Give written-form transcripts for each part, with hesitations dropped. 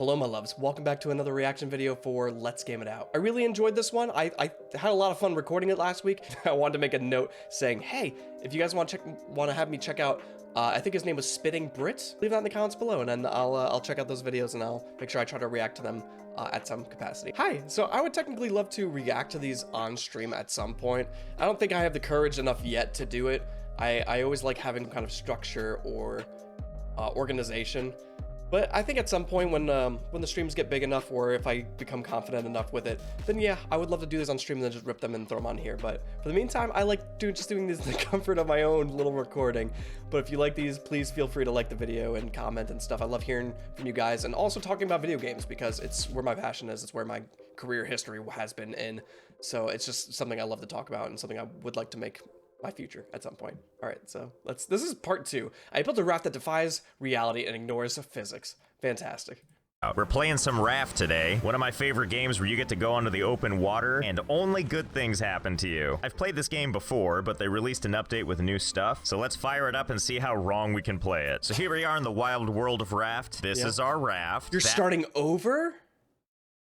Hello my loves, welcome back to another reaction video for Let's Game It Out. I really enjoyed this one. I had a lot of fun recording it last week. I wanted to make a note saying, hey, if you guys want to have me check out, I think his name was Spitting Brit, leave that in the comments below, and then I'll check out those videos and I'll make sure I try to react to them at some capacity. Hi, so I would technically love to react to these on stream at some point. I don't think I have the courage enough yet to do it. I always like having kind of structure or organization. But I think at some point when the streams get big enough, or if I become confident enough with it, then yeah, I would love to do this on stream and then just rip them and throw them on here. But for the meantime, I like just doing this in the comfort of my own little recording. But if you like these, please feel free to like the video and comment and stuff. I love hearing from you guys and also talking about video games because it's where my passion is. It's where my career history has been in. So it's just something I love to talk about and something I would like to make my future at some point. All right, so this is part 2. I built a raft that defies reality and ignores physics. Fantastic. We're playing some Raft today, one of my favorite games where you get to go onto the open water and only good things happen to you. I've played this game before, but they released an update with new stuff, so let's fire it up and see how wrong we can play it. So here we are in the wild world of Raft. This is our raft. You're starting over?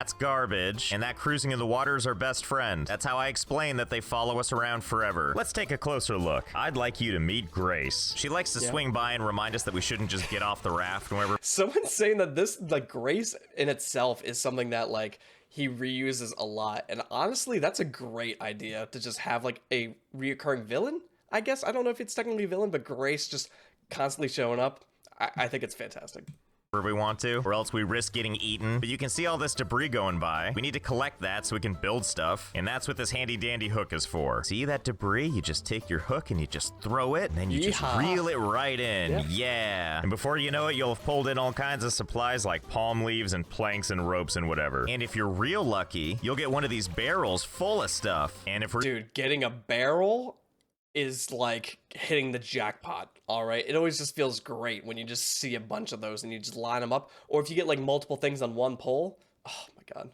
That's garbage, and that cruising in the water is our best friend. That's how I explain that they follow us around forever. Let's take a closer look. I'd like you to meet Grace. She likes to swing by and remind us that we shouldn't just get off the raft whenever. Someone's saying that this, like, Grace in itself is something that, like, he reuses a lot, and honestly, that's a great idea to just have, like, a reoccurring villain, I guess. I don't know if it's technically a villain, but Grace just constantly showing up. I think it's fantastic. We want to, or else we risk getting eaten. But you can see all this debris going by. We need to collect that so we can build stuff, and that's what this handy dandy hook is for. See that debris? You just take your hook and you just throw it, and then you just reel it right in. Yeah. And before you know it, you'll have pulled in all kinds of supplies like palm leaves and planks and ropes and whatever. And if you're real lucky, you'll get one of these barrels full of stuff. And if we're— Dude, getting a barrel is like hitting the jackpot. All right, it always just feels great when you just see a bunch of those and you just line them up, or if you get like multiple things on one pole. Oh my god.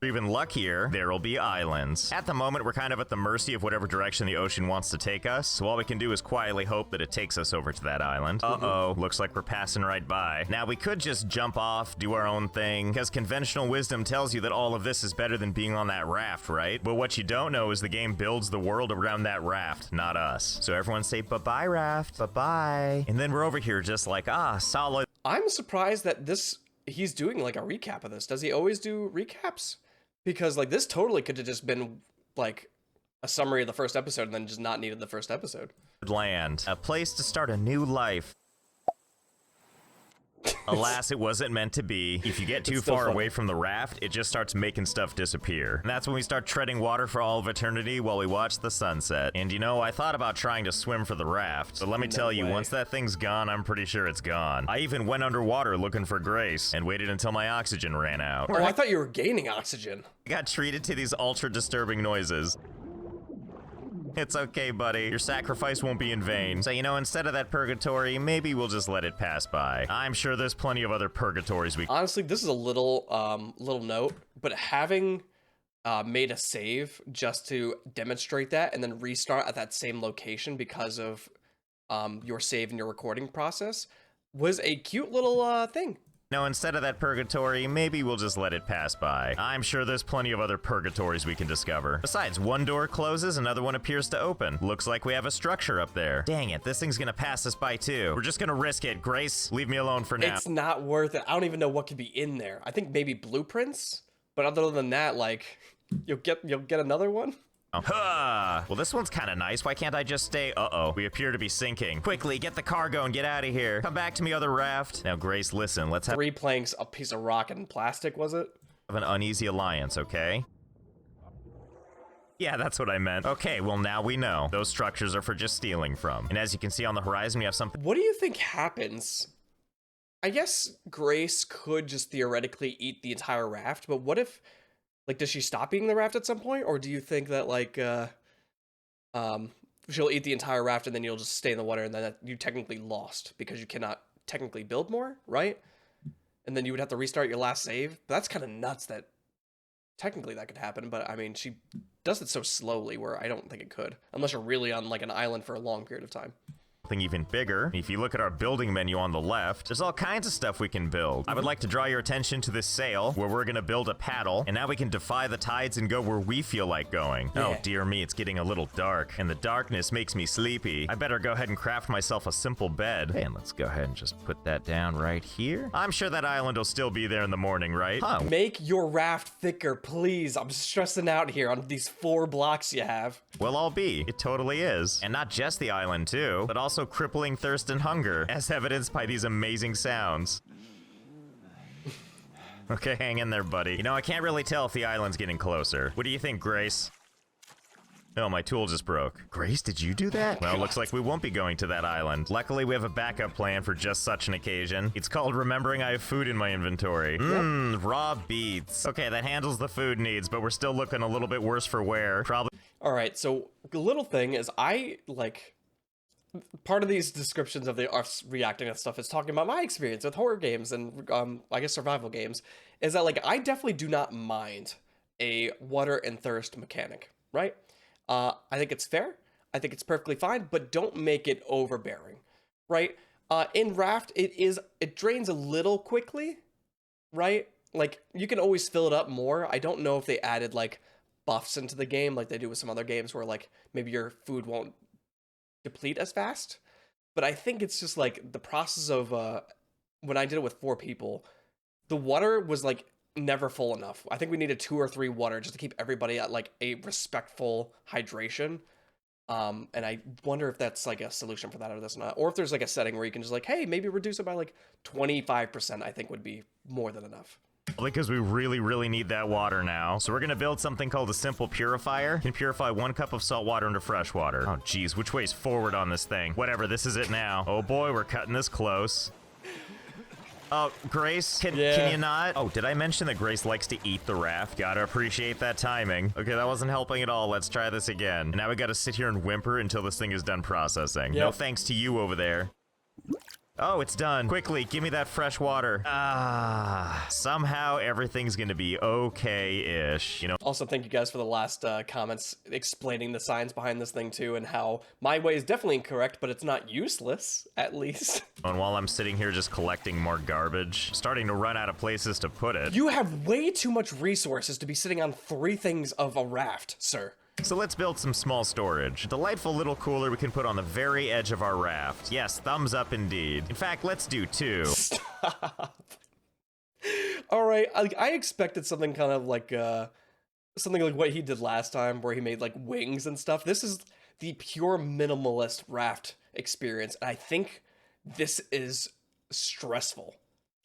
Even luckier, there'll be islands. At the moment, we're kind of at the mercy of whatever direction the ocean wants to take us, so all we can do is quietly hope that it takes us over to that island. Uh-oh, looks like we're passing right by. Now, we could just jump off, do our own thing, because conventional wisdom tells you that all of this is better than being on that raft, right? But what you don't know is the game builds the world around that raft, not us. So everyone say, bye-bye, raft, bye-bye. And then we're over here just like, solid. I'm surprised that he's doing like a recap of this. Does he always do recaps? Because, like, this totally could have just been, like, a summary of the first episode and then just not needed the first episode. Land. A place to start a new life. Alas, it wasn't meant to be. If you get too far away from the raft, it just starts making stuff disappear. And that's when we start treading water for all of eternity while we watch the sunset. And you know, I thought about trying to swim for the raft, but let me tell you, once that thing's gone, I'm pretty sure it's gone. I even went underwater looking for Grace and waited until my oxygen ran out. Oh, I thought you were gaining oxygen. I got treated to these ultra disturbing noises. It's okay, buddy. Your sacrifice won't be in vain. So, you know, instead of that purgatory, maybe we'll just let it pass by. I'm sure there's plenty of other purgatories we— Honestly, this is a little note, but having made a save just to demonstrate that and then restart at that same location because of your save and your recording process was a cute little thing. No, instead of that purgatory, maybe we'll just let it pass by. I'm sure there's plenty of other purgatories we can discover. Besides, one door closes, another one appears to open. Looks like we have a structure up there. Dang it, this thing's gonna pass us by too. We're just gonna risk it. Grace, leave me alone for now. It's not worth it. I don't even know what could be in there. I think maybe blueprints, but other than that, like, you'll get another one. Well, this one's kind of nice. Why can't I just stay? Uh-oh, we appear to be sinking. Quickly, get the cargo and get out of here. Come back to me, other raft. Now, Grace, listen, let's have 3 planks, a piece of rock, and plastic, was it? Of an uneasy alliance, okay? Yeah, that's what I meant. Okay, well, now we know. Those structures are for just stealing from. And as you can see on the horizon, we have something— What do you think happens? I guess Grace could just theoretically eat the entire raft, but what if— like, does she stop eating the raft at some point? Or do you think that, like, she'll eat the entire raft and then you'll just stay in the water and then you technically lost because you cannot technically build more, right? And then you would have to restart your last save. But that's kind of nuts that technically that could happen. But, I mean, she does it so slowly where I don't think it could. Unless you're really on, like, an island for a long period of time. something even bigger. If you look at our building menu on the left, there's all kinds of stuff we can build. I would like to draw your attention to this sail, where we're gonna build a paddle, and now we can defy the tides and go where we feel like going. Yeah. Oh dear me, it's getting a little dark, and the darkness makes me sleepy. I better go ahead and craft myself a simple bed. And let's go ahead and just put that down right here. I'm sure that island will still be there in the morning, right? Huh. Make your raft thicker, please. I'm stressing out here on these 4 blocks you have. Well, I'll be. It totally is. And not just the island, too, but also crippling thirst and hunger, as evidenced by these amazing sounds. Okay, hang in there, buddy. You know, I can't really tell if the island's getting closer. What do you think, Grace? Oh, my tool just broke. Grace, did you do that? Well, looks like we won't be going to that island. Luckily, we have a backup plan for just such an occasion. It's called remembering I have food in my inventory. Raw beets. Okay, that handles the food needs, but we're still looking a little bit worse for wear. Probably. All right, so the little thing is part of these descriptions of us reacting to stuff is talking about my experience with horror games and I guess survival games, is that I definitely do not mind a water and thirst mechanic, right? I think it's fair. I think it's perfectly fine, but don't make it overbearing, right? In Raft, it drains a little quickly, right? You can always fill it up more. I don't know if they added buffs into the game like they do with some other games where maybe your food won't deplete as fast. But I think it's just the process of when I did it with 4 people, the water was never full enough. I think we needed 2 or 3 water just to keep everybody at a respectful hydration. And I wonder if that's a solution for that or this not, or if there's a setting where you can just hey, maybe reduce it by 25%. I think would be more than enough. Because we really need that water now. So we're gonna build something called a simple purifier. It can purify 1 cup of salt water into fresh water. Oh geez, which way's forward on this thing? Whatever, this is it now. Oh boy, we're cutting this close. Oh, Grace, can you not? Oh, did I mention that Grace likes to eat the raft? Gotta appreciate that timing. Okay, that wasn't helping at all. Let's try this again. And now we gotta sit here and whimper until this thing is done processing. Yep. No thanks to you over there. Oh, it's done. Quickly, give me that fresh water. Somehow everything's gonna be okay-ish, you know. Also, thank you guys for the last comments explaining the science behind this thing too, and how my way is definitely incorrect, but it's not useless, at least. And while I'm sitting here just collecting more garbage, I'm starting to run out of places to put it. You have way too much resources to be sitting on 3 things of a raft, sir. So let's build some small storage. A delightful little cooler we can put on the very edge of our raft. Yes, thumbs up indeed. In fact, let's do 2. Stop. All right, I expected something kind of something like what he did last time, where he made wings and stuff. This is the pure minimalist raft experience, and I think this is stressful.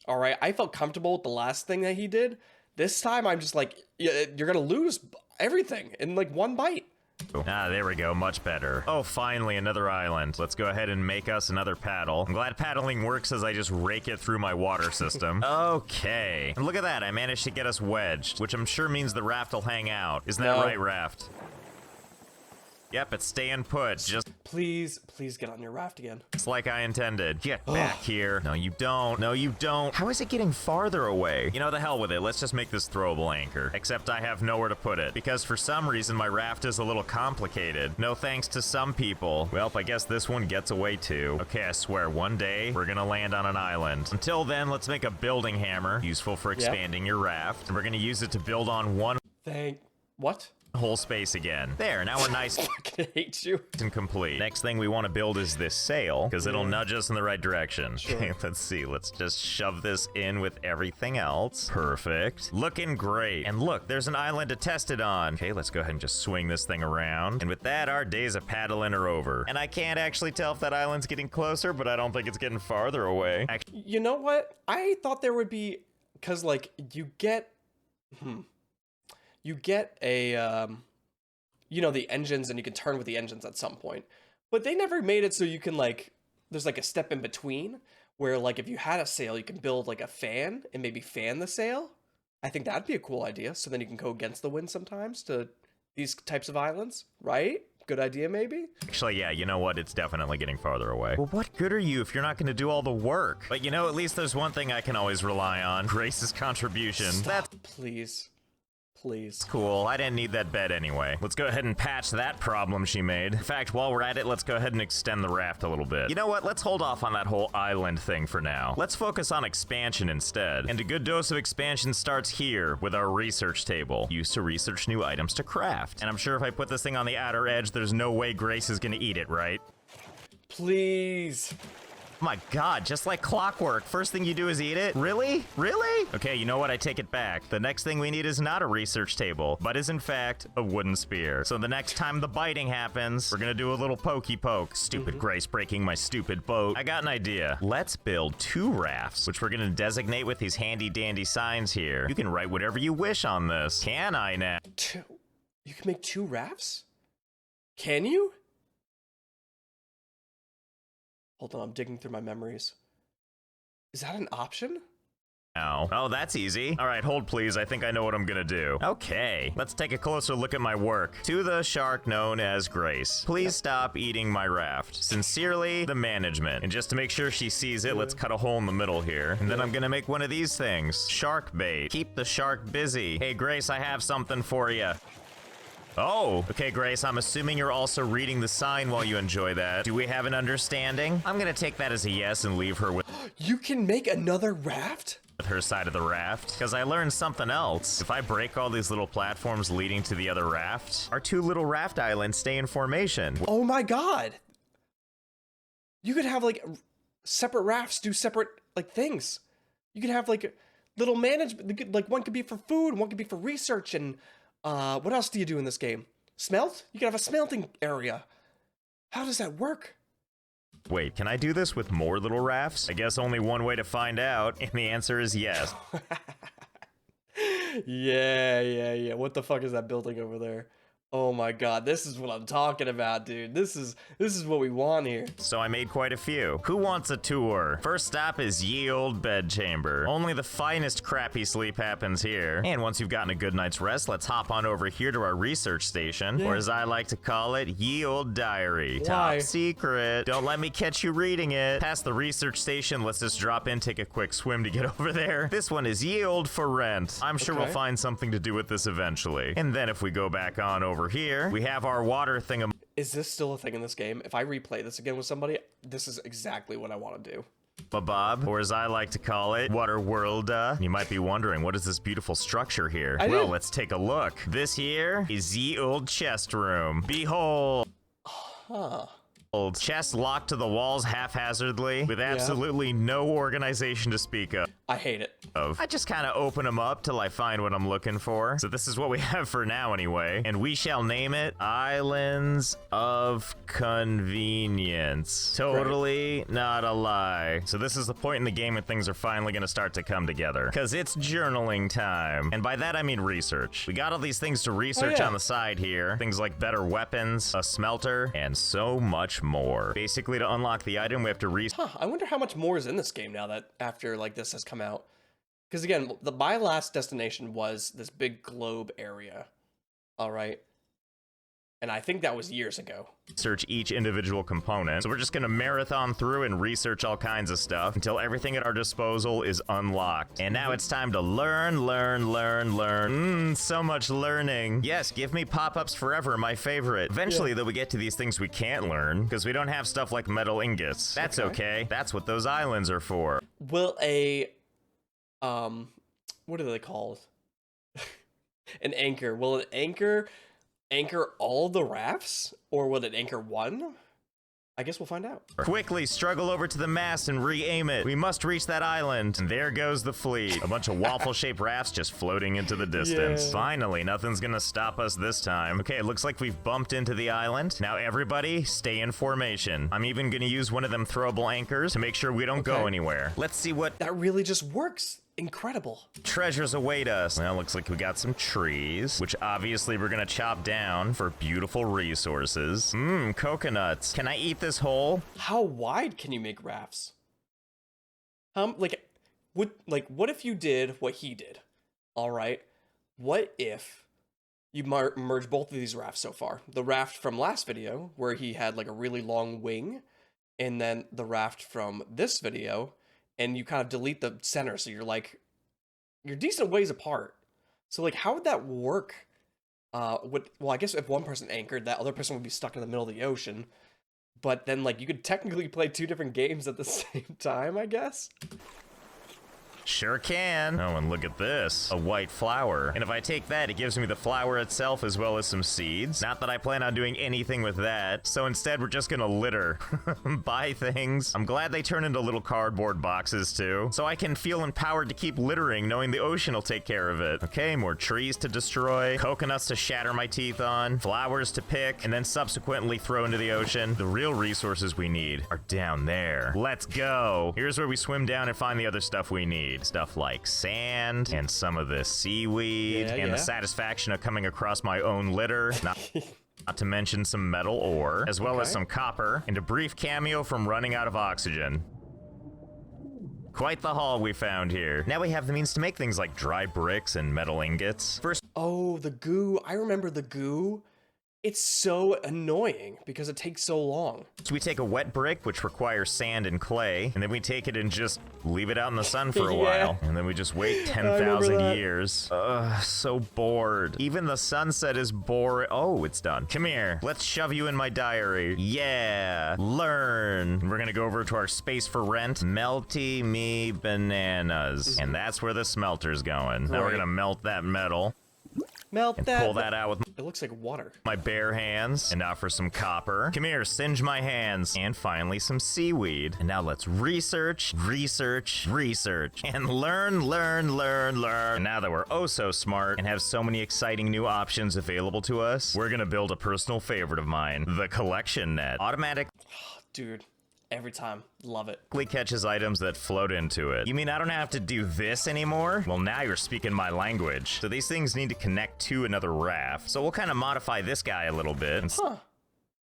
All right, I felt comfortable with the last thing that he did. This time, I'm just you're gonna lose everything in 1 bite. Ah, there we go, much better. Oh, finally, another island. Let's go ahead and make us another paddle. I'm glad paddling works as I just rake it through my water system. Okay. And look at that, I managed to get us wedged, which I'm sure means the raft will hang out. Isn't that right, Raft? Yep, it's staying put, just... Please get on your raft again. It's like I intended. Get back here. No, you don't. No, you don't. How is it getting farther away? You know, the hell with it. Let's just make this throwable anchor. Except I have nowhere to put it. Because for some reason, my raft is a little complicated. No thanks to some people. Well, I guess this one gets away too. Okay, I swear, one day, we're gonna land on an island. Until then, let's make a building hammer, useful for expanding your raft. And we're gonna use it to build on one... What? Whole space again. There, now we're nice. I fucking hate you. And complete. Next thing we want to build is this sail, because it'll nudge us in the right direction. Sure. Okay, let's see. Let's just shove this in with everything else. Perfect. Looking great. And look, there's an island to test it on. Okay, let's go ahead and just swing this thing around. And with that, our days of paddling are over. And I can't actually tell if that island's getting closer, but I don't think it's getting farther away. You know what? I thought there would be, because you get a, the engines, and you can turn with the engines at some point. But they never made it so you can, there's a step in between where, if you had a sail, you can build, a fan and maybe fan the sail. I think that'd be a cool idea. So then you can go against the wind sometimes to these types of islands, right? Good idea, maybe? Actually, yeah, you know what? It's definitely getting farther away. Well, what good are you if you're not going to do all the work? But at least there's one thing I can always rely on. Grace's contribution. Stop, please. Please. Cool, I didn't need that bed anyway. Let's go ahead and patch that problem she made. In fact, while we're at it, let's go ahead and extend the raft a little bit. You know what, let's hold off on that whole island thing for now. Let's focus on expansion instead. And a good dose of expansion starts here with our research table, used to research new items to craft. And I'm sure if I put this thing on the outer edge, there's no way Grace is gonna eat it, right? Please. My god, just like clockwork. First thing you do is eat it? Really? Really? Okay, you know what? I take it back. The next thing we need is not a research table, but is in fact a wooden spear. So the next time the biting happens, we're gonna do a little pokey poke. Stupid Grace breaking my stupid boat. I got an idea. Let's build 2 rafts, which we're gonna designate with these handy dandy signs here. You can write whatever you wish on this. Can I now? You can make 2 rafts? Can you? Hold on, I'm digging through my memories. Is that an option? Oh, that's easy. All right, hold please. I think I know what I'm gonna do. Okay, let's take a closer look at my work. To the shark known as Grace, please stop eating my raft. Sincerely, the management. And just to make sure she sees it, let's cut a hole in the middle here. And then I'm gonna make one of these things. Shark bait. Keep the shark busy. Hey Grace, I have something for you. Oh, okay, Grace, I'm assuming you're also reading the sign while you enjoy that. Do we have an understanding? I'm gonna take that as a yes and leave her with You can make another raft? her side of the raft, because I learned something else. If I break all these little platforms leading to the other raft, our 2 little raft islands stay in formation. Oh my god! You could have, like, separate rafts do separate, like, things. You could have, like, little management, like, one could be for food, one could be for research, and what else do you do in this game? Smelt? You can have a smelting area. How does that work? Wait, can I do this with more little rafts? I guess only one way to find out, and the answer is yes. Yeah. What the fuck is that building over there? Oh my god, this is what I'm talking about, dude. This is what we want here. So I made quite a few. Who wants a tour? First stop is ye old bedchamber. Only the finest crappy sleep happens here. And once you've gotten a good night's rest, let's hop on over here to our research station, or as I like to call it, ye old diary. Why? Top secret. Don't let me catch you reading it. Past the research station, let's just drop in, take a quick swim to get over there. This one is ye old for rent. I'm sure we'll find something to do with this eventually. And then if we go back on over here, we have our water thingam. Is this still a thing in this game? If I replay this again with somebody, this is exactly what I want to do. Bob, or as I like to call it, Water World. You might be wondering, what is this beautiful structure here? Well, let's take a look. This here is the old chest room. Behold. Huh. Chests locked to the walls haphazardly with absolutely no organization to speak of. I hate it. I just kind of open them up till I find what I'm looking for. So this is what we have for now anyway. And we shall name it Islands of Convenience. Totally not a lie. So this is the point in the game when things are finally going to start to come together. Because it's journaling time. And by that I mean research. We got all these things to research on the side here. Things like better weapons, a smelter, and so much more. Basically, to unlock the item, we have to I wonder how much more is in this game now that after like this has come out. Because again, my last destination was this big globe area. All right. And I think that was years ago. Research each individual component. So we're just gonna marathon through and research all kinds of stuff until everything at our disposal is unlocked. And now it's time to learn. So much learning. Yes, give me pop-ups forever, my favorite. Eventually, though, we get to these things we can't learn because we don't have stuff like metal ingots. That's okay. That's what those islands are for. Will a, what are they called? An anchor. Will an anchor all the rafts, or will it anchor one? I guess we'll find out. Quickly struggle over to the mast and re-aim it. We must reach that island. And there goes the fleet. A bunch of waffle-shaped rafts just floating into the distance. Finally, nothing's gonna stop us this time. Okay, it looks like we've bumped into the island. Now everybody, stay in formation. I'm even gonna use one of them throwable anchors to make sure we don't go anywhere. Let's see what... That really just works. Incredible. Treasures await us. Well, looks like we got some trees, which obviously we're gonna chop down for beautiful resources. Coconuts. Can I eat this whole? How wide can you make rafts? What if you did what he did? All right. What if you merge both of these rafts so far? The raft from last video, where he had like a really long wing, and then the raft from this video, and you kind of delete the center, so you're decent ways apart. So like, how would that work? Well, I guess if one person anchored, that other person would be stuck in the middle of the ocean. But then, like, you could technically play 2 different games at the same time, I guess. Sure can. Oh, and look at this. A white flower. And if I take that, it gives me the flower itself as well as some seeds. Not that I plan on doing anything with that. So instead, we're just gonna litter. Buy things. I'm glad they turn into little cardboard boxes too. So I can feel empowered to keep littering, knowing the ocean will take care of it. Okay, more trees to destroy, coconuts to shatter my teeth on, flowers to pick, and then subsequently throw into the ocean. The real resources we need are down there. Let's go. Here's where we swim down and find the other stuff we need. Stuff like sand and some of this seaweed and the satisfaction of coming across my own litter. Not to mention some metal ore, as well as some copper, and a brief cameo from running out of oxygen. Quite the haul we found here. Now we have the means to make things like dry bricks and metal ingots. First, oh, the goo. I remember the goo. It's so annoying because it takes so long. So we take a wet brick, which requires sand and clay, and then we take it and just leave it out in the sun for a while. And then we just wait 10,000 years. Ugh, so bored. Even the sunset is boring. Oh, it's done. Come here. Let's shove you in my diary. Yeah. Learn. We're gonna go over to our space for rent. Melty me bananas. And that's where the smelter's going. Now we're gonna melt that metal. Melt and that. Pull that out with it looks like water. My bare hands. And now for some copper. Come here, singe my hands. And finally some seaweed. And now let's research, research, research. And learn, learn, learn, learn. And now that we're oh so smart and have so many exciting new options available to us, we're gonna build a personal favorite of mine, the collection net. Automatic. Dude. Every time. Love it. Catches items that float into it. You mean I don't have to do this anymore? Well, now you're speaking my language. So these things need to connect to another raft. So we'll kind of modify this guy a little bit. And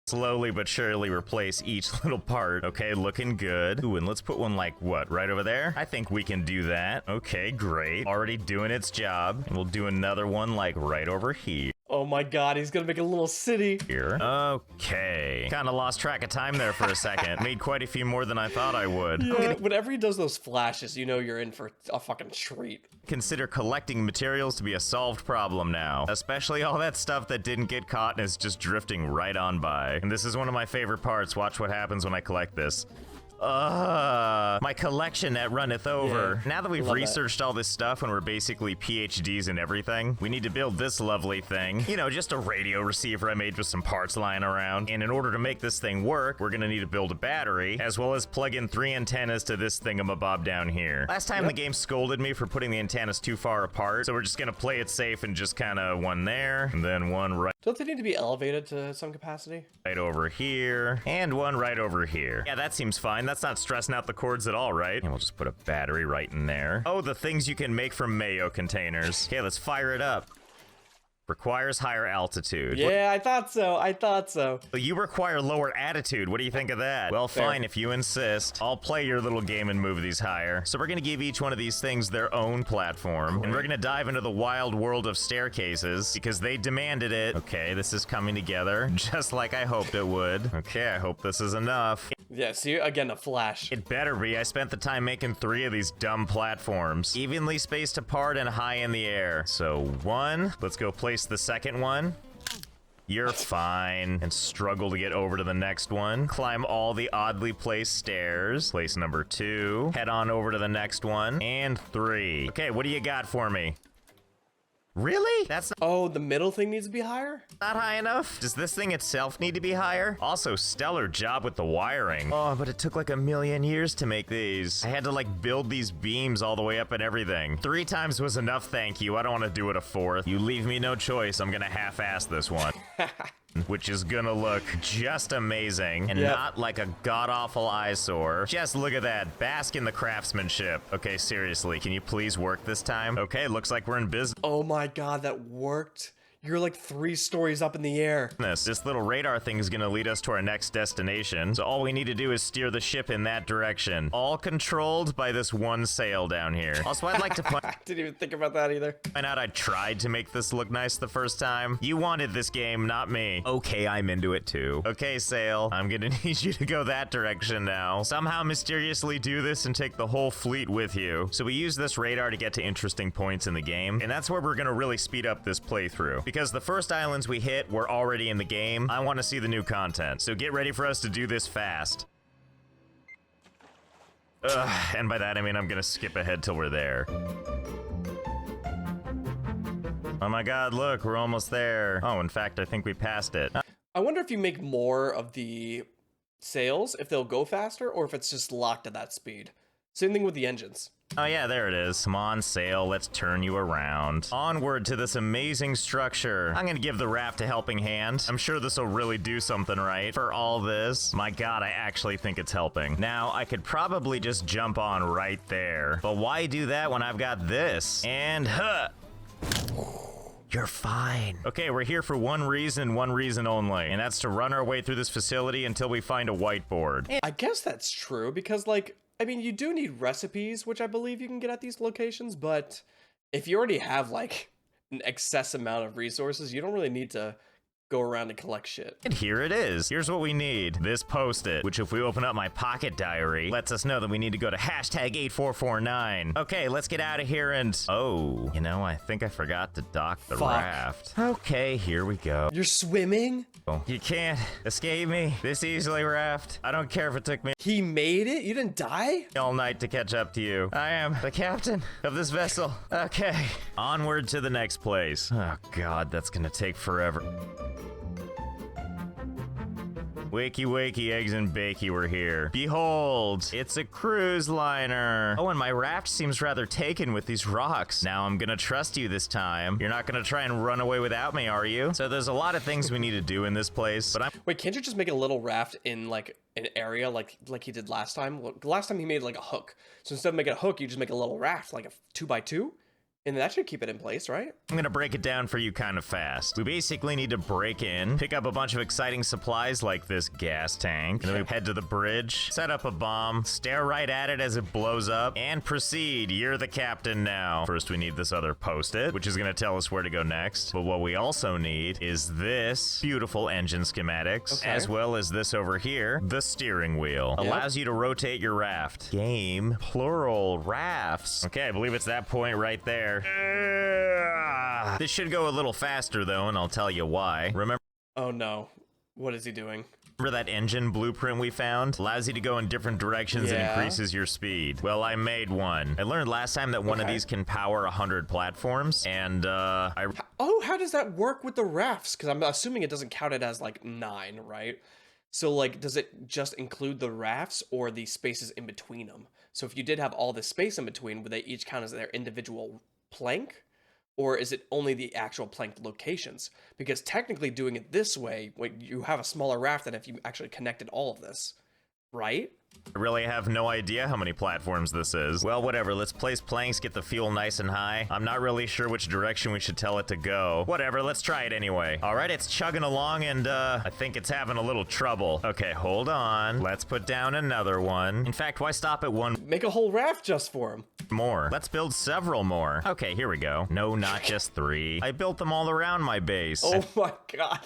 slowly but surely replace each little part. Okay, looking good. Ooh, and let's put one like, what, right over there? I think we can do that. Okay, great. Already doing its job. And we'll do another one like right over here. Oh my god, he's gonna make a little city. Here. Okay. Kinda lost track of time there for a second. Made quite a few more than I thought I would. Yeah, whenever he does those flashes, you know you're in for a fucking treat. Consider collecting materials to be a solved problem now. Especially all that stuff that didn't get caught and is just drifting right on by. And this is one of my favorite parts. Watch what happens when I collect this. My collection net runneth over. Yeah, now that we've researched all this stuff and we're basically PhDs in everything, we need to build this lovely thing. You know, just a radio receiver I made with some parts lying around. And in order to make this thing work, we're gonna need to build a battery, as well as plug in 3 antennas to this thingamabob down here. Last time the game scolded me for putting the antennas too far apart, so we're just gonna play it safe and just kinda one there, and then one right. Don't they need to be elevated to some capacity? Right over here, and one right over here. Yeah, that seems fine. That's not stressing out the cords at all, right? And we'll just put a battery right in there. Oh, the things you can make from mayo containers. Okay, let's fire it up. Requires higher altitude. Yeah, I thought so. I thought so. You require lower attitude. What do you think of that? Well, fine, if you insist. I'll play your little game and move these higher. So we're gonna give each one of these things their own platform. And we're gonna dive into the wild world of staircases because they demanded it. Okay, this is coming together just like I hoped it would. Okay, I hope this is enough. Yeah, see, again, a flash. It better be. I spent the time making 3 of these dumb platforms. Evenly spaced apart and high in the air. So 1, let's go place the second one. You're fine. And struggle to get over to the next one. Climb all the oddly placed stairs. Place number 2. Head on over to the next one. And 3. Okay, what do you got for me? Really? That's oh, the middle thing needs to be higher? Not high enough? Does this thing itself need to be higher? Also, stellar job with the wiring. Oh, but it took like a million years to make these. I had to like build these beams all the way up and everything. 3 times was enough, thank you. I don't want to do it a 4th. You leave me no choice. I'm gonna half-ass this one. Which is gonna look just amazing and not like a god-awful eyesore. Just look at that. Bask in the craftsmanship. Okay, seriously, can you please work this time? Okay, looks like we're in business. Oh my god, that worked. You're like 3 stories up in the air. This little radar thing is gonna lead us to our next destination, so all we need to do is steer the ship in that direction. All controlled by this one sail down here. Also, I'd like to point I didn't even think about that either. out I tried to make this look nice the first time. You wanted this game, not me. Okay, I'm into it too. Okay, sail, I'm gonna need you to go that direction now. Somehow mysteriously do this and take the whole fleet with you. So we use this radar to get to interesting points in the game, and that's where we're gonna really speed up this playthrough. Because the first islands we hit were already in the game, I want to see the new content. So get ready for us to do this fast. And by that I mean I'm gonna skip ahead till we're there. Oh my god, look, we're almost there. Oh, in fact, I think we passed it. I wonder if you make more of the sails, if they'll go faster, or if it's just locked at that speed. Same thing with the engines. Oh yeah, there it is. Come on, sail, let's turn you around. Onward to this amazing structure. I'm gonna give the raft a helping hand. I'm sure this will really do something right for all this. My god, I actually think it's helping. Now, I could probably just jump on right there. But why do that when I've got this? And you're fine. Okay, we're here for one reason only, and that's to run our way through this facility until we find a whiteboard. I guess that's true, because, like, I mean, you do need recipes, which I believe you can get at these locations, but if you already have, like, an excess amount of resources, you don't really need to go around and collect shit. And here it is. Here's what we need. This post-it, which if we open up my pocket diary, lets us know that we need to go to hashtag 8449. Okay, let's get out of here and... Oh, you know, I think I forgot to dock the raft. Okay, here we go. You're swimming? Oh, you can't escape me this easily, Raft. I don't care if it took me He made it? You didn't die? all night to catch up to you. I am the captain of this vessel. Okay, onward to the next place. Oh god, that's gonna take forever. Wakey, wakey, eggs and bakey, we're here. Behold, it's a cruise liner. Oh, and my raft seems rather taken with these rocks. Now I'm gonna trust you this time. You're not gonna try and run away without me, are you? So there's a lot of things we need to do in this place, but Wait, can't you just make a little raft in, like, an area like he did last time? Last time he made, like, a hook. So instead of making a hook, you just make a little raft, like a 2x2? And that should keep it in place, right? I'm gonna break it down for you kind of fast. We basically need to break in, pick up a bunch of exciting supplies like this gas tank, and then we head to the bridge, set up a bomb, stare right at it as it blows up, and proceed. You're the captain now. First, we need this other post-it, which is gonna tell us where to go next. But what we also need is this beautiful engine schematics, as well as this over here, the steering wheel. Allows you to rotate your raft. Game, plural, rafts. Okay, I believe it's that point right there. This should go a little faster though, and I'll tell you why. Remember Oh no. What is he doing? that engine blueprint we found? Allows you to go in different directions and increases your speed. Well, I made one. I learned last time that one of these can power 100 platforms, and Oh, how does that work with the rafts? Because I'm assuming it doesn't count it as, like, 9, right? So, like, does it just include the rafts or the spaces in between them? So if you did have all this space in between, would they each count as their individual plank? Or is it only the actual planked locations? Because technically doing it this way, you have a smaller raft than if you actually connected all of this, right? I really have no idea how many platforms this is. Well, whatever, let's place planks, get the fuel nice and high. I'm not really sure which direction we should tell it to go. Whatever, let's try it anyway. All right, it's chugging along and I think it's having a little trouble. Okay, hold on. Let's put down another one. In fact, why stop at one Make a whole raft just for him. more? Let's build several more. Okay, here we go. No, not just 3. I built them all around my base. Oh my god.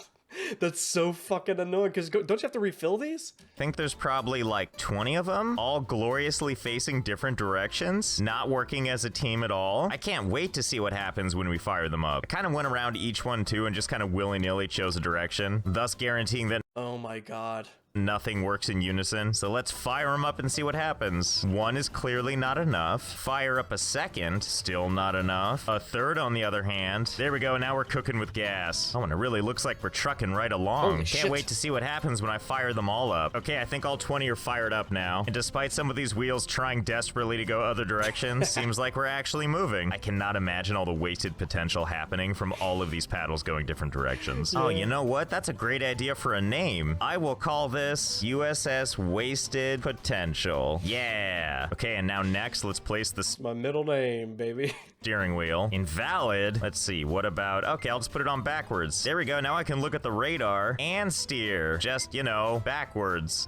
That's so fucking annoying, because don't you have to refill these? I think there's probably like 20 of them, all gloriously facing different directions, not working as a team at all. I can't wait to see what happens when we fire them up. I kind of went around each one too and just kind of willy-nilly chose a direction, thus guaranteeing that Oh my god. nothing works in unison. So let's fire them up and see what happens. One is clearly not enough. Fire up a second, still not enough. A third on the other hand. There we go, now we're cooking with gas. Oh, and it really looks like we're trucking right along. Holy Can't shit. wait to see what happens when I fire them all up. Okay, I think all 20 are fired up now. And despite some of these wheels trying desperately to go other directions, seems like we're actually moving. I cannot imagine all the wasted potential happening from all of these paddles going different directions. Oh, you know what? That's a great idea for a name. I will call this this. USS Wasted Potential. Yeah. Okay, and now next, let's place the My middle name, baby. steering wheel. Invalid. Let's see, what about... Okay, I'll just put it on backwards. There we go. Now I can look at the radar and steer. Just, you know, backwards.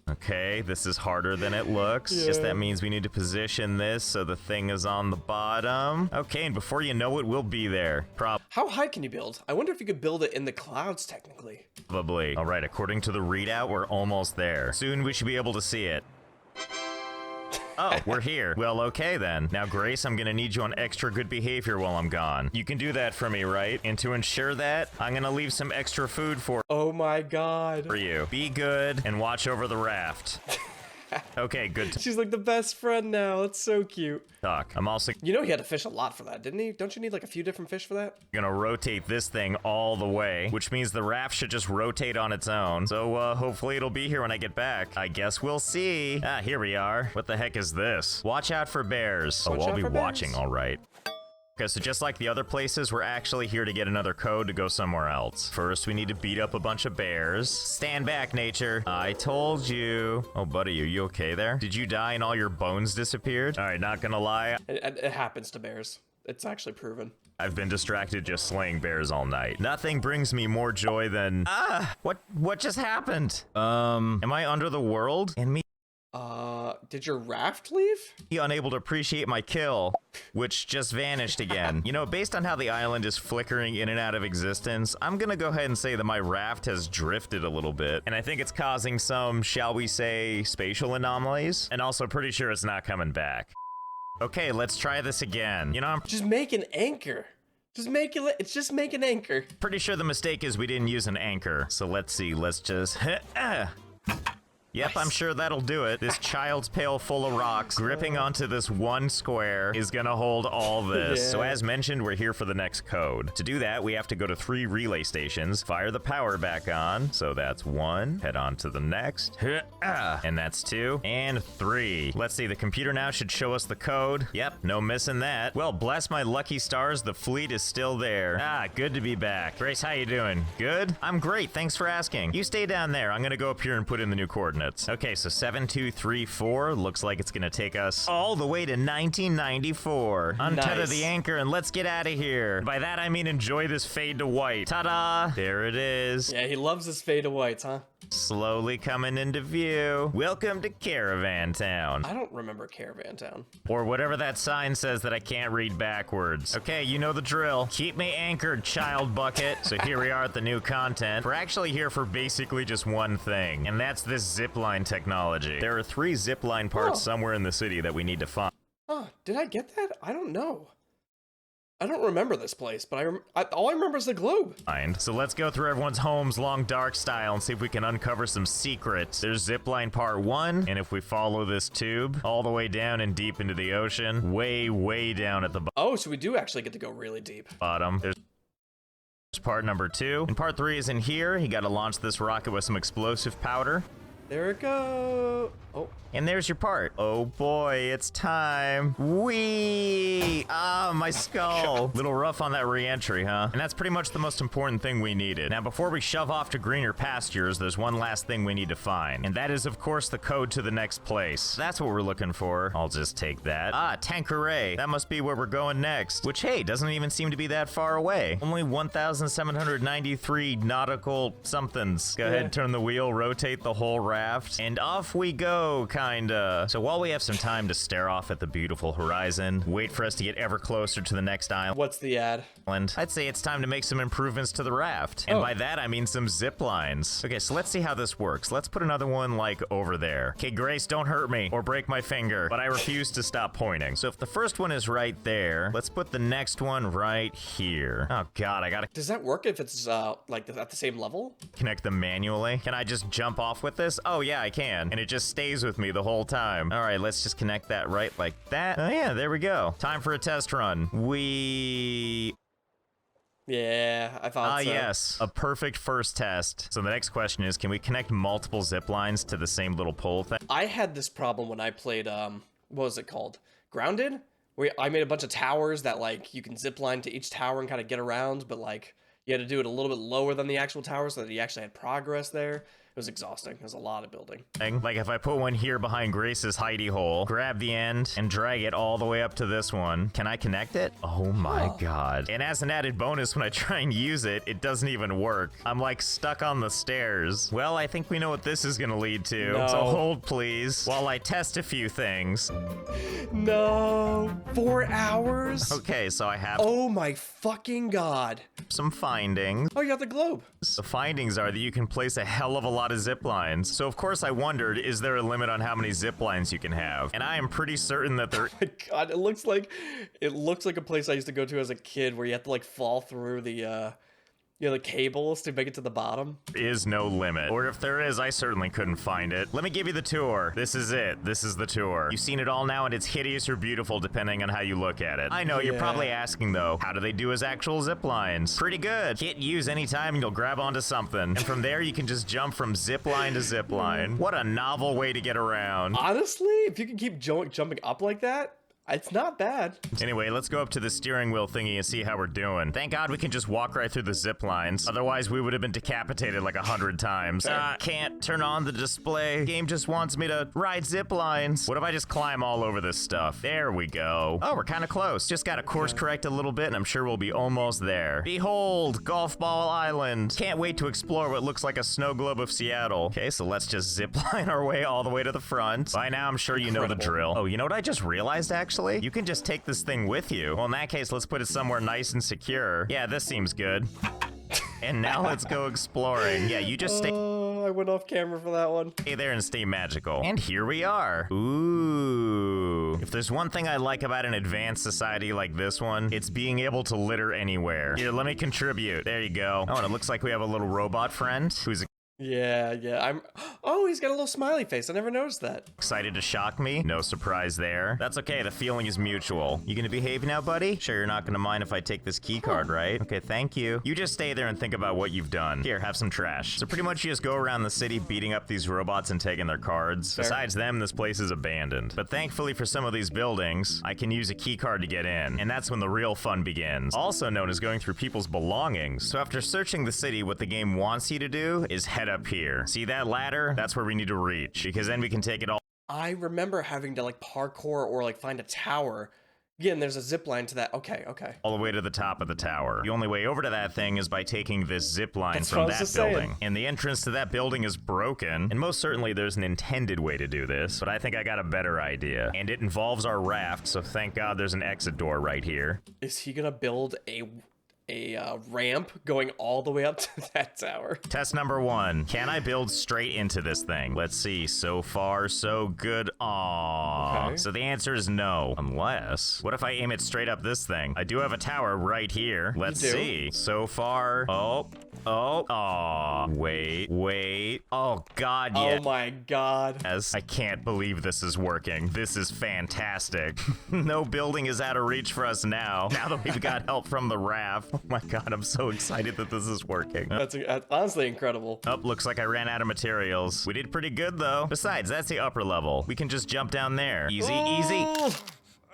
Okay, this is harder than it looks. Yeah. Guess that means we need to position this so the thing is on the bottom. Okay, and before you know it, we'll be there. How high can you build? I wonder if you could build it in the clouds, technically. Probably. All right, according to the readout, we're almost there. Soon we should be able to see it. Oh, we're here. Well, okay then. Now, Grace, I'm gonna need you on extra good behavior while I'm gone. You can do that for me, right? And to ensure that, I'm gonna leave some extra food for Oh my god. you. Be good and watch over the raft. Okay, good She's like the best friend now. That's so cute. talk. I'm also You know he had to fish a lot for that, didn't he? Don't you need like a few different fish for that? gonna rotate this thing all the way, which means the raft should just rotate on its own. So, hopefully it'll be here when I get back. I guess we'll see. Ah, here we are. What the heck is this? Watch out for bears. Watch I'll out be for bears. watching, all right. Okay, so just like the other places, we're actually here to get another code to go somewhere else. First, we need to beat up a bunch of bears. Stand back, nature. I told you. Oh, buddy, are you okay there? Did you die and all your bones disappeared? All right, not gonna lie. It happens to bears. It's actually proven. I've been distracted just slaying bears all night. Nothing brings me more joy than... what just happened? Am I under the world? And me Did your raft leave? unable to appreciate my kill, which just vanished again. You know, based on how the island is flickering in and out of existence, I'm gonna go ahead and say that my raft has drifted a little bit, and I think it's causing some, shall we say, spatial anomalies, and also pretty sure it's not coming back. Okay, let's try this again. You know, I'm Just make an anchor. Just make an anchor. pretty sure the mistake is we didn't use an anchor. So let's see, let's just... Yep, I'm sure that'll do it. This child's pail full of rocks, gripping onto this one square, is gonna hold all this. Yeah. So as mentioned, we're here for the next code. To do that, we have to go to 3 relay stations, fire the power back on. So that's 1, head on to the next, and that's 2, and 3. Let's see, the computer now should show us the code. Yep, no missing that. Well, bless my lucky stars, the fleet is still there. Ah, good to be back. Grace, how you doing? Good? I'm great, thanks for asking. You stay down there, I'm gonna go up here and put in the new coordinates. Okay, so 7234 looks like it's gonna take us all the way to 1994. Untether Nice. the anchor and let's get out of here. By that I mean enjoy this fade to white. Ta-da! There it is. Yeah, he loves his fade to whites, huh? Slowly coming into view. Welcome to Caravan Town. I don't remember Caravan Town. Or whatever that sign says that I can't read backwards. Okay, you know the drill. Keep me anchored, child bucket. So here we are at the new content. We're actually here for basically just one thing, and that's this zipline technology. There are 3 zipline parts somewhere in the city that we need to find. Oh, did I get that? I don't know. I don't remember this place, but all I remember is the globe. So let's go through everyone's homes long dark style and see if we can uncover some secrets. There's zipline part 1, and if we follow this tube all the way down and deep into the ocean, way down at the Oh, so we do actually get to go really deep. bottom, there's part number 2. And part 3 is in here. You gotta launch this rocket with some explosive powder. There it go. Oh, And there's your part. Oh boy, it's time. Whee! Ah, my skull. Little rough on that re-entry, huh? And that's pretty much the most important thing we needed. Now, before we shove off to greener pastures, there's one last thing we need to find. And that is, of course, the code to the next place. That's what we're looking for. I'll just take that. Ah, Tanqueray. That must be where we're going next. Which, hey, doesn't even seem to be that far away. Only 1,793 nautical somethings. Go ahead, turn the wheel, rotate the whole raft, and off we go, kinda. So while we have some time to stare off at the beautiful horizon, wait for us to get ever closer to the next what's the ad? island, I'd say it's time to make some improvements to the raft. And by that, I mean some zip lines. Okay, so let's see how this works. Let's put another one, like, over there. Okay, Grace, don't hurt me or break my finger, but I refuse to stop pointing. So if the first one is right there, let's put the next one right here. Oh, God, I gotta Does that work if it's, like, at the same level? connect them manually. Can I just jump off with this? Oh, yeah, I can. And it just stays with me the whole time. All right, let's just connect that right like that. Oh, yeah, there we go. Time for a test run. Yeah, I thought so. Yes, a perfect first test. So the next question is, can we connect multiple zip lines to the same little pole thing? I had this problem when I played, what was it called? Grounded? Where I made a bunch of towers that, like, you can zip line to each tower and kind of get around, but, like, you had to do it a little bit lower than the actual tower so that you actually had progress there. was exhausting. It was a lot of building. Like if I put one here behind Grace's hidey hole, grab the end, and drag it all the way up to this one, can I connect it? Oh my god. And as an added bonus, when I try and use it, it doesn't even work. I'm like stuck on the stairs. Well, I think we know what this is gonna lead to. No. So hold please, while I test a few things. No. 4 hours? Okay, so I have Oh my fucking god. some findings. Oh, you got the globe. The findings are that you can place a hell of a lot of zip lines. So of course I wondered, is there a limit on how many zip lines you can have? And I am pretty certain that there God, it looks like a place I used to go to as a kid where you have to like fall through the the cables to make it to the bottom. is no limit. Or if there is, I certainly couldn't find it. Let me give you the tour. This is it. This is the tour. You've seen it all now, and it's hideous or beautiful depending on how you look at it. I know, you're probably asking though, how do they do as actual zip lines? Pretty good. Hit use anytime and you'll grab onto something. And from there you can just jump from zip line to zip line. What a novel way to get around. Honestly, if you can keep jumping up like that, it's not bad. Anyway, let's go up to the steering wheel thingy and see how we're doing. Thank God we can just walk right through the zip lines. Otherwise, we would have been decapitated like 100 times. Can't turn on the display. Game just wants me to ride zip lines. What if I just climb all over this stuff? There we go. Oh, we're kind of close. Just got to course correct a little bit, and I'm sure we'll be almost there. Behold, Golf Ball Island. Can't wait to explore what looks like a snow globe of Seattle. Okay, so let's just zip line our way all the way to the front. By now, I'm sure you know the drill. Oh, you know what I just realized, actually? You can just take this thing with you. Well, in that case, let's put it somewhere nice and secure. Yeah, this seems good. And now let's go exploring. Yeah, you just stay I went off camera for that one. there and stay magical. And here we are. Ooh. If there's one thing I like about an advanced society like this one, it's being able to litter anywhere. Here, let me contribute. There you go. Oh, and it looks like we have a little robot friend who's Yeah. Oh, he's got a little smiley face. I never noticed that. excited to shock me. No surprise there. That's okay, the feeling is mutual. You gonna behave now, buddy? Sure, you're not gonna mind if I take this key card, right? Okay, thank you. You just stay there and think about what you've done. Here, have some trash. So pretty much you just go around the city beating up these robots and taking their cards. Fair. Besides them, this place is abandoned. But thankfully for some of these buildings, I can use a key card to get in. And that's when the real fun begins. Also known as going through people's belongings. So after searching the city, what the game wants you to do is head up here. See that ladder? That's where we need to reach, because then we can take it all I remember having to like parkour or like find a tower. Again, there's a zip line to that. Okay. all the way to the top of the tower. The only way over to that thing is by taking this zip line That's from what I was that just saying. building. And the entrance to that building is broken, and most certainly there's an intended way to do this, but I think I got a better idea. And it involves our raft, so thank God there's an exit door right here. Is he gonna build a ramp going all the way up to that tower? Test number 1. Can I build straight into this thing? Let's see. So far, so good. Aww. Okay. So the answer is no. Unless, what if I aim it straight up this thing? I do have a tower right here. Let's do? see. So far, wait. Oh, God, Oh yes. my god. I can't believe this is working. This is fantastic. No building is out of reach for us now that we've got help from the raft. Oh my God, I'm so excited that this is working. That's honestly incredible. Oh, looks like I ran out of materials. We did pretty good, though. Besides, that's the upper level. We can just jump down there. Easy. Ooh.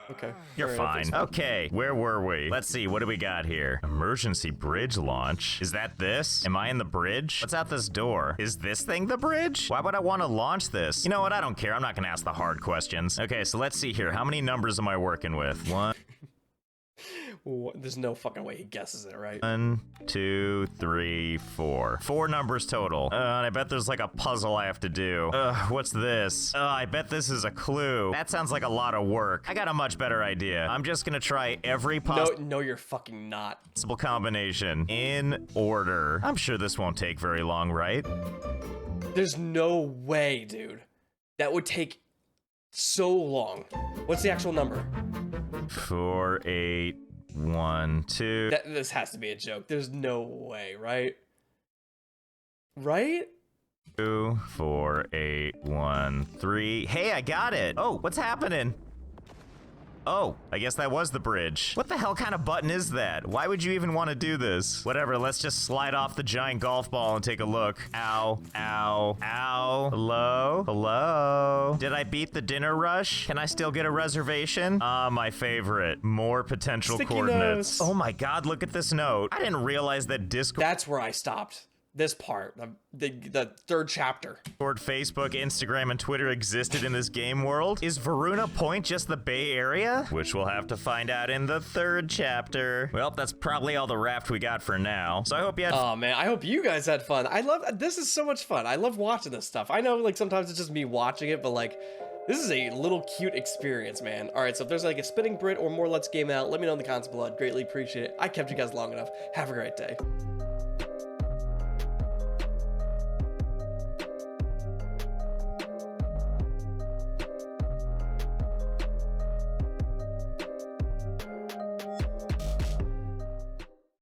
Okay. You're Fair enough. fine. Okay, where were we? Let's see, what do we got here? Emergency bridge launch. Is that this? Am I in the bridge? What's out this door? Is this thing the bridge? Why would I want to launch this? You know what? I don't care. I'm not gonna ask the hard questions. Okay, so let's see here. How many numbers am I working with? There's no fucking way he guesses it, right? 1, 2, 3, 4. 4 numbers total. And I bet there's like a puzzle I have to do. What's this? I bet this is a clue. That sounds like a lot of work. I got a much better idea. I'm just gonna try every No, you're fucking not. possible combination in order. I'm sure this won't take very long, right? There's no way, dude. That would take so long. What's the actual number? 4, 8, 1, 2. This has to be a joke. There's no way, right? Right? 2, 4, 8, 1, 3. Hey, I got it. Oh, what's happening? Oh, I guess that was the bridge. What the hell kind of button is that? Why would you even want to do this? Whatever, let's just slide off the giant golf ball and take a look. Ow, ow, ow. Hello? Did I beat the dinner rush? Can I still get a reservation? My favorite. More potential Sticky coordinates. notes. Oh my God, look at this note. I didn't realize that Discord That's where I stopped. this part, the third chapter. Discord, Facebook, Instagram, and Twitter existed in this game world? Is Varuna Point just the Bay Area? Which we'll have to find out in the third chapter. Well, that's probably all the Raft we got for now. So I hope you had Oh man, I hope you guys had fun. This is so much fun. I love watching this stuff. I know like sometimes it's just me watching it, but like this is a little cute experience, man. All right, so if there's like a spinning Brit or more Let's Game Out, let me know in the comments below. I'd greatly appreciate it. I kept you guys long enough. Have a great day.